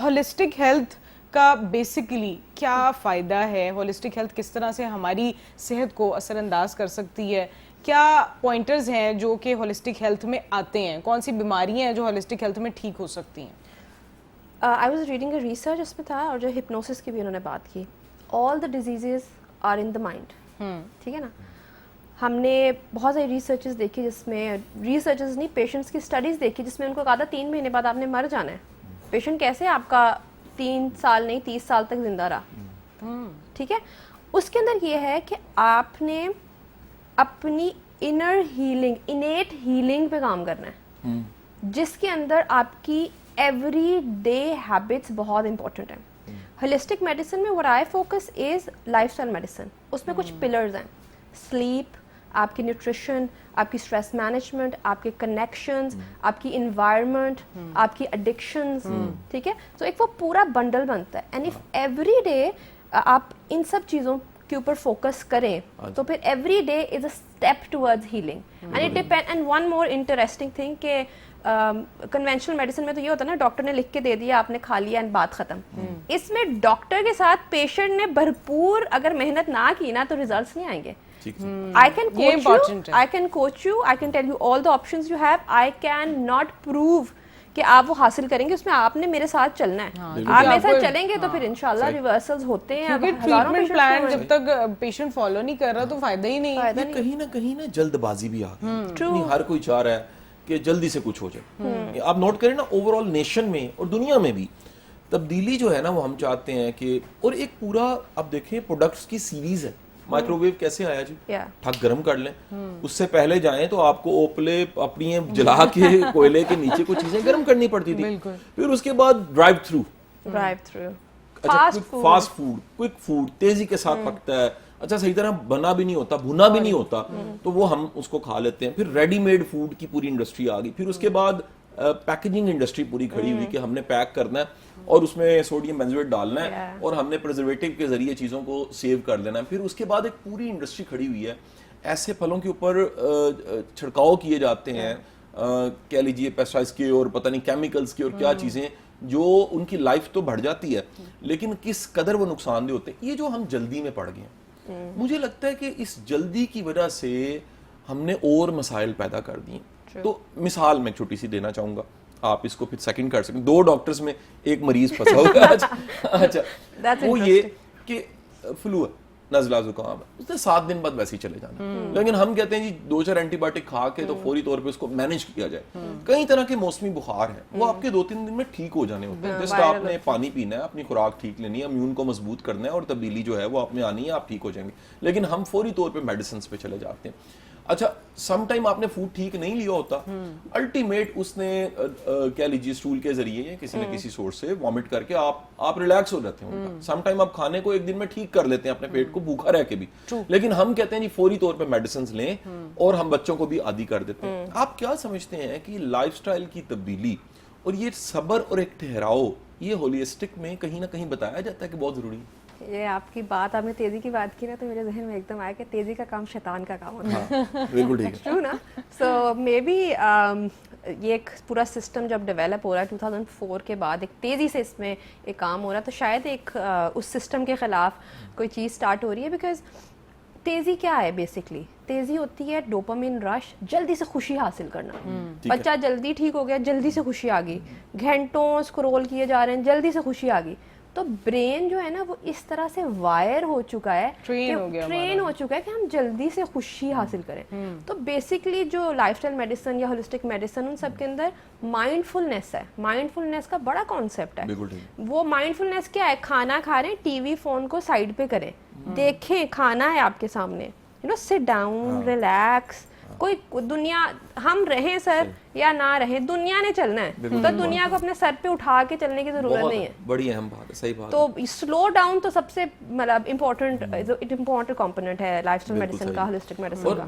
Holistic health کا basically کیا فائدہ ہے؟ ہولسٹک ہیلتھ کس طرح سے ہماری صحت کو اثر انداز کر سکتی ہے؟ کیا پوائنٹرز ہیں جو کہ ہولسٹک ہیلتھ میں آتے ہیں؟ کون سی بیماریاں ہیں جو ہولسٹک ہیلتھ میں ٹھیک ہو سکتی ہیں؟ I was reading a research اس میں تھا, اور جو ہپنوسس کی بھی انہوں نے بات کی. All the diseases are in the mind. ٹھیک ہے نا. ہم نے بہت ساری ریسرچز دیکھی جس میں, ریسرچز نہیں, پیشنٹس کی اسٹڈیز دیکھی جس میں ان کو کہا تھا 3 مہینے بعد آپ نے مر جانا ہے. پیشنٹ کیسے آپ کا 3 سال نہیں 30 سال تک زندہ رہا. ٹھیک ہے. اس کے اندر یہ ہے کہ آپ نے اپنی انر ہیلنگ, انیٹ ہیلنگ پہ کام کرنا ہے, جس کے اندر آپ کی ایوری ڈے ہیبٹس بہت امپورٹنٹ ہیں. ہولسٹک میڈیسن میں what I focus is lifestyle medicine. اس میں کچھ پلرز ہیں, سلیپ, آپ کی نیوٹریشن, آپ کی اسٹریس مینجمنٹ, آپ کے کنیکشنز, آپ کی انوائرمنٹ, آپ کی ایڈکشنز. ٹھیک ہے. تو ایک وہ پورا بنڈل بنتا ہے. اینڈ اف ایوری ڈے آپ ان سب چیزوں کے اوپر فوکس کریں تو پھر every day is a step towards healing. And it depend. And one more interesting thing کہ کنونشنل میڈیسن میں تو یہ ہوتا ہے نا, ڈاکٹر نے لکھ کے دے دیا, آپ نے کھا لیا اینڈ بات ختم. اس میں ڈاکٹر کے ساتھ پیشنٹ نے بھرپور اگر محنت نہ کی نا تو ریزلٹس نہیں آئیں گے. I can coach you, I can tell you all the options you have. I can not prove کہ آپ وہ حاصل کریں گے. اس میں آپ نے میرے ساتھ چلنا ہے. آپ میرے ساتھ چلیں گے تو پھر انشاءاللہ ریورسلز ہوتے ہیں. ٹریٹمنٹ پلان جب تک پیشنٹ فالو نہیں کر رہا تو فائدہ ہی نہیں ہے. کہیں نہ جلد بازی بھی آ گئی. ہر کوئی چاہ رہا ہے کہ جلدی سے کچھ ہو جائے. آپ نوٹ کریں نا, اوور آل نیشن میں اور دنیا میں بھی تبدیلی جو ہے نا وہ ہم چاہتے ہیں کہ, اور ایک پورا آپ دیکھیں پروڈکٹس کی سیریز ہے. مائکرو ویو کیسے آیا جی, ٹھک گرم کر لیں, اس سے پہلے جائیں تو آپ کو اوپلے اپنی جلا کے کوئلے کے نیچے کچھ چیزیں گرم کرنی پڑتی تھی. پھر اس کے بعد drive through, fast food, quick food تیزی کے ساتھ پکتا ہے, اچھا صحیح طرح بنا بھی نہیں ہوتا, بھنا بھی نہیں ہوتا, تو وہ ہم اس کو کھا لیتے ہیں. پھر ریڈی میڈ فوڈ کی پوری انڈسٹری آ گئی. پھر اس کے بعد پیکیجنگ انڈسٹری پوری کھڑی ہوئی کہ ہم نے پیک کرنا ہے اور اس میں سوڈیم بینزویٹ ڈالنا ہے اور ہم نے پرزرویٹو کے ذریعے چیزوں کو سیو کر لینا ہے. پھر اس کے بعد ایک پوری انڈسٹری کھڑی ہوئی ہے, ایسے پھلوں کے اوپر چھڑکاؤ کیے جاتے ہیں, کہہ لیجیے پیسٹائڈز کے اور پتہ نہیں کیمیکلز کے اور کیا چیزیں, جو ان کی لائف تو بڑھ جاتی ہے لیکن کس قدر وہ نقصان دہ ہوتے ہیں. یہ جو ہم جلدی میں پڑ گئے ہیں, مجھے لگتا ہے کہ اس جلدی کی وجہ سے ہم نے اور مسائل پیدا کر دیے. تو مثال میں چھوٹی سی دینا چاہوں گا, آپ اس کو پھر سیکنڈ کر سکیں. 2 ڈاکٹرز میں ایک مریض پھنسا ہوگا. اچھا وہ یہ کہ فلو ہے, نزلہ زکام ہے, اس نے 7 دن بعد ویسے ہی چلے جانا. لیکن ہم کہتے ہیں جی 2-4 اینٹی بایوٹک کھا کے تو فوری طور پہ اس کو مینیج کیا جائے. کئی طرح کے موسمی بخار ہیں, وہ آپ کے 2-3 دن میں ٹھیک ہو جانے ہوتے ہیں. جس کا آپ نے پانی پینا ہے, اپنی خوراک ٹھیک لینی ہے, امیون کو مضبوط کرنا ہے اور تبدیلی جو ہے وہ آپ میں آنی ہے, آپ ٹھیک ہو جائیں گے. لیکن ہم فوری طور پہ میڈیسنس پہ چلے جاتے ہیں. اچھا سم ٹائم آپ نے فوڈ ٹھیک نہیں لیا ہوتا, الٹیمیٹ اس نے کہہ لیجیے اسٹول کے ذریعے کسی نہ کسی سورس سے وامٹ کر کے آپ ریلیکس ہو جاتے ہیں. سم ٹائم آپ کھانے کو 1 دن میں ٹھیک کر لیتے ہیں اپنے پیٹ کو بھوکا رہ کے بھی, لیکن ہم کہتے ہیں جی فوری طور پہ میڈیسنز لیں اور ہم بچوں کو بھی عادی کر دیتے ہیں. آپ کیا سمجھتے ہیں کہ لائف سٹائل کی تبدیلی اور یہ صبر اور ایک ٹھہراؤ, یہ ہولسٹک میں کہیں نہ کہیں بتایا جاتا ہے کہ بہت ضروری ہے؟ یہ آپ کی بات, آپ نے تیزی کی بات کی نا تو میرے ذہن میں ایک دم آیا کہ تیزی کا کام شیطان کا کام ہوتا ہے. بالکل ٹھیک ہے, ٹرو نا. سو مے بی یہ ایک پورا سسٹم جب ڈیولپ ہو رہا ہے 2004 کے بعد, ایک تیزی سے اس میں ایک کام ہو رہا ہے, تو شاید ایک اس سسٹم کے خلاف کوئی چیز اسٹارٹ ہو رہی ہے. بیکاز تیزی کیا ہے بیسکلی, تیزی ہوتی ہے ڈوپامین رش, جلدی سے خوشی حاصل کرنا. بچہ جلدی ٹھیک ہو گیا, جلدی سے خوشی آ گئی, گھنٹوں اسکرول کیے جا رہے ہیں, جلدی سے خوشی آ گئی. تو برین جو ہے نا وہ اس طرح سے وائر ہو چکا ہے, ٹرین ہو چکا ہے کہ ہم جلدی سے خوشی حاصل کریں. تو بیسکلی جو لائف اسٹائل میڈیسن یا ہولسٹک میڈیسن ان سب کے اندر مائنڈ فلنس ہے. مائنڈ فلنس کا بڑا کانسیپٹ ہے. وہ مائنڈ فلنس کیا ہے, کھانا کھا رہے ہیں, ٹی وی فون کو سائڈ پہ کریں, دیکھیں کھانا ہے آپ کے سامنے, سٹ ڈاؤن, ریلیکس. کوئی دنیا ہم رہیں سر یا نہ رہیں, دنیا نے چلنا ہے, تو دنیا کو اپنے سر پہ اٹھا کے چلنے کی ضرورت نہیں ہے. بڑی اہم بات ہے, صحیح بات. تو سلو ڈاؤن تو سب سے مطلب امپورٹنٹ کمپوننٹ ہے لائف اسٹائل میڈیسن کا, ہولسٹک میڈیسن کا.